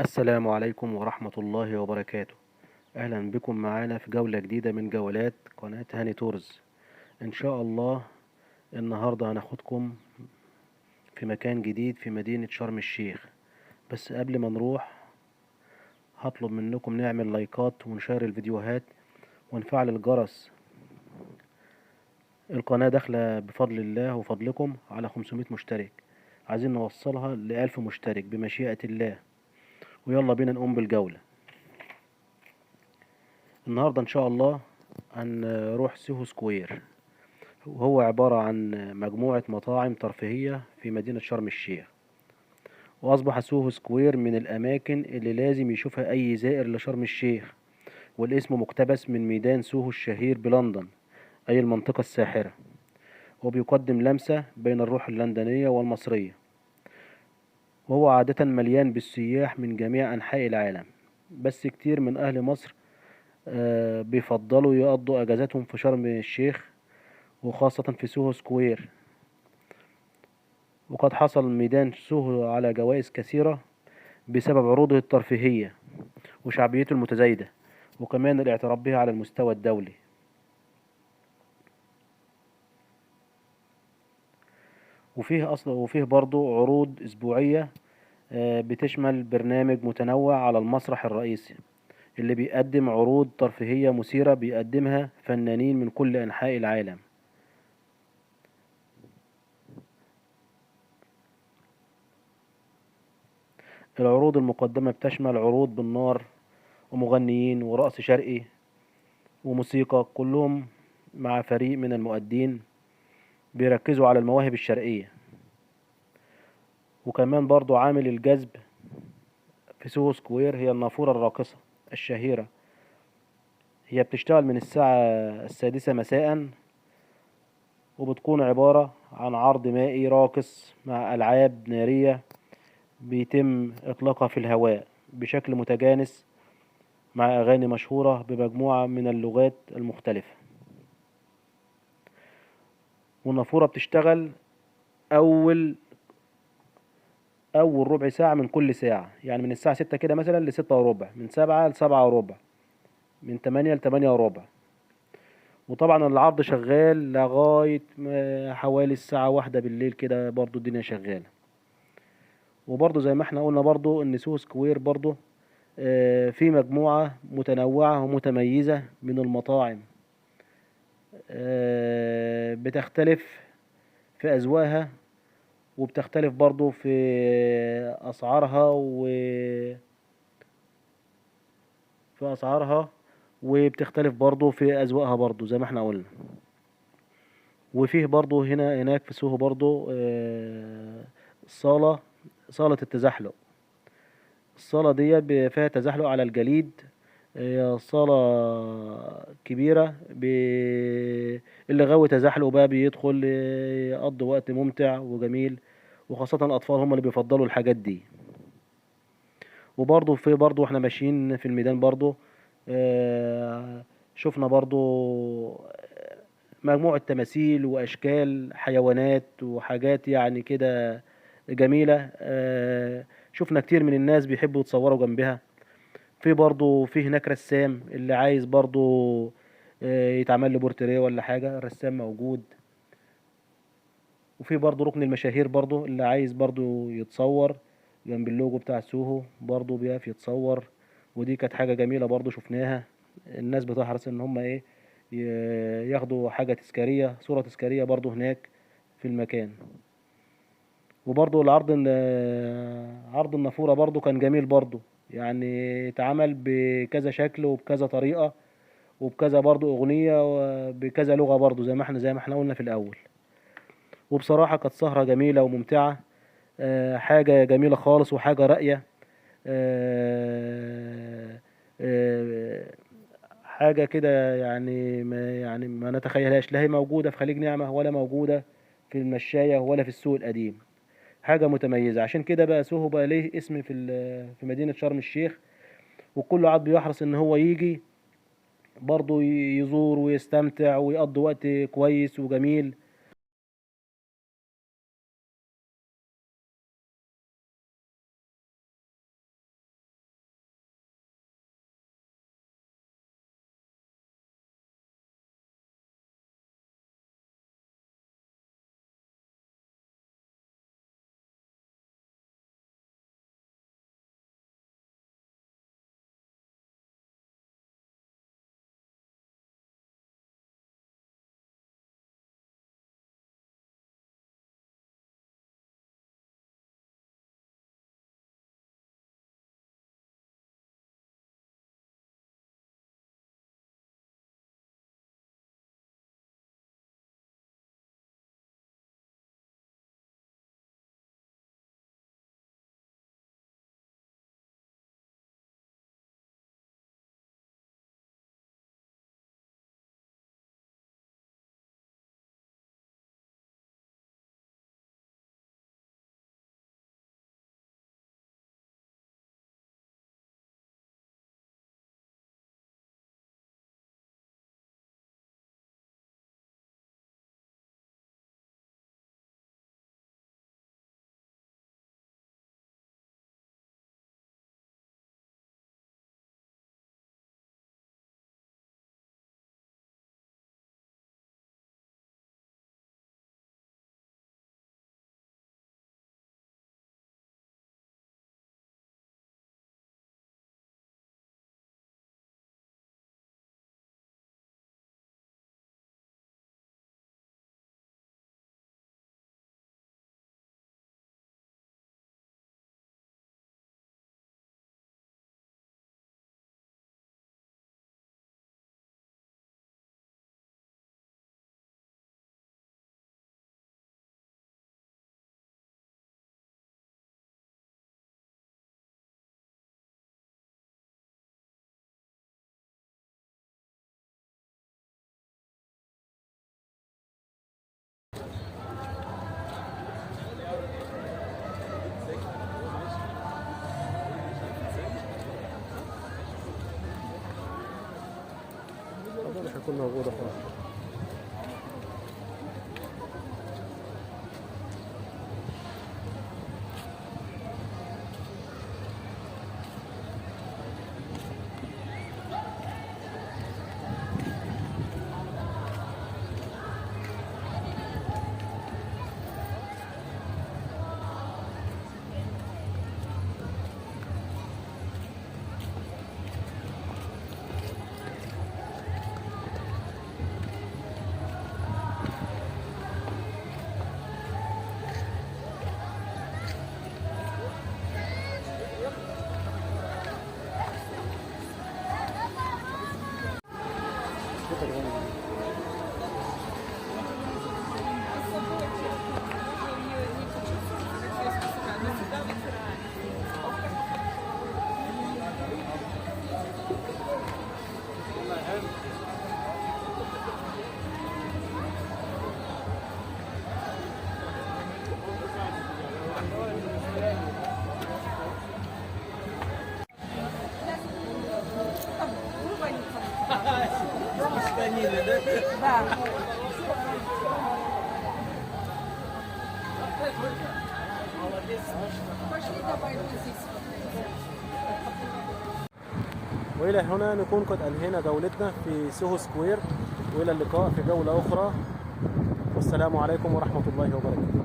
السلام عليكم ورحمة الله وبركاته. أهلا بكم معانا في جولة جديدة من جولات قناة هاني تورز. إن شاء الله النهاردة هناخدكم في مكان جديد في مدينة شرم الشيخ. بس قبل ما نروح هطلب منكم نعمل لايكات ونشير الفيديوهات ونفعل الجرس. القناة داخلة بفضل الله وفضلكم على 500 مشترك، عايزين نوصلها ل1000 مشترك بمشيئة الله. ويلا بينا نقوم بالجولة. النهاردة إن شاء الله هنروح سوهو سكوير، وهو عبارة عن مجموعة مطاعم ترفيهية في مدينة شرم الشيخ. وأصبح سوهو سكوير من الأماكن اللي لازم يشوفها أي زائر لشرم الشيخ، والاسم مقتبس من ميدان سوهو الشهير بلندن، أي المنطقة الساحرة، وبيقدم لمسة بين الروح اللندنية والمصرية. وهو عادة مليان بالسياح من جميع أنحاء العالم، بس كتير من أهل مصر بيفضلوا يقضوا أجازاتهم في شرم الشيخ، وخاصة في سوهو سكوير. وقد حصل ميدان سوهو على جوائز كثيرة بسبب عروضه الترفيهية وشعبيته المتزايدة، وكمان الاعتراف بها على المستوى الدولي. وفيه برضه عروض أسبوعية بتشمل برنامج متنوع على المسرح الرئيسي، اللي بيقدم عروض ترفيهية مثيرة بيقدمها فنانين من كل أنحاء العالم. العروض المقدمة بتشمل عروض بالنار ومغنيين ورقص شرقي وموسيقى، كلهم مع فريق من المؤدين بيركزوا على المواهب الشرقية. وكمان برضو عامل الجذب في سوهو سكوير هي النافورة الراقصة الشهيرة. هي بتشتغل من الساعة 6 مساء، وبتكون عبارة عن عرض مائي راقص مع ألعاب نارية بيتم إطلاقها في الهواء بشكل متجانس، مع أغاني مشهورة بمجموعة من اللغات المختلفة. والنافورة بتشتغل أول ربع ساعة من كل ساعة، يعني من الساعة 6 كده مثلا ل6:15، من 7 ل7:15، من 8 ل8:15. وطبعا العرض شغال لغاية حوالي الساعة 1 بالليل كده، برضو الدنيا شغالة. وبرضو زي ما احنا قلنا برضو ان سوهو سكوير برضو في مجموعة متنوعة ومتميزة من المطاعم، بتختلف في أذواقها، وبتختلف برضو في أسعارها أسعارها، وبتختلف برضو في أذواقها برضو زي ما احنا قلنا. وفيه برضو هناك في سوهو برضو صالة صالة التزحلق. الصالة دي فيها تزحلق على الجليد. هي صالة كبيرة اللي غاوي تزحلق بقى بيدخل يقضي وقت ممتع وجميل، وخاصة الأطفال هم اللي بيفضلوا الحاجات دي. وبرضه برضه احنا ماشيين في الميدان برضه شفنا برضه مجموعة تماثيل وأشكال حيوانات وحاجات يعني كده جميلة. شفنا كتير من الناس بيحبوا يتصوروا جنبها. في هناك رسام اللي عايز برضه يتعمل له بورتريه ولا حاجة، الرسام موجود. وفي برضه ركن المشاهير برضه اللي عايز برضه يتصور جنب اللوجو بتاع سوهو برضه بيقف يتصور. ودي كانت حاجة جميلة برضه شفناها. الناس بتحرص ان هم ايه ياخدوا حاجة تذكارية، صورة تذكارية برضه هناك في المكان. وبرضه عرض النافورة برضه كان جميل برضه، يعني اتعمل بكذا شكل وبكذا طريقة وبكذا برضه أغنية وبكذا لغة برضه زي ما احنا قلنا في الأول. وبصراحة كانت سهرة جميلة وممتعة. حاجة جميلة خالص وحاجة راقية. آه، آه، حاجة كده يعني ما نتخيلهاش، لا هي موجودة في خليج نعمة ولا موجودة في المشاية ولا في السوق القديم. حاجة متميزة، عشان كده بقى سوهو بقى ليه اسم في مدينة شرم الشيخ. وكل عاد بيحرص ان هو يجي برضه يزور ويستمتع ويقضي وقت كويس وجميل. تكون موجودة خالص. وإلى هنا نكون قد أنهينا جولتنا في سوهو سكوير، وإلى اللقاء في جولة أخرى، والسلام عليكم ورحمة الله وبركاته.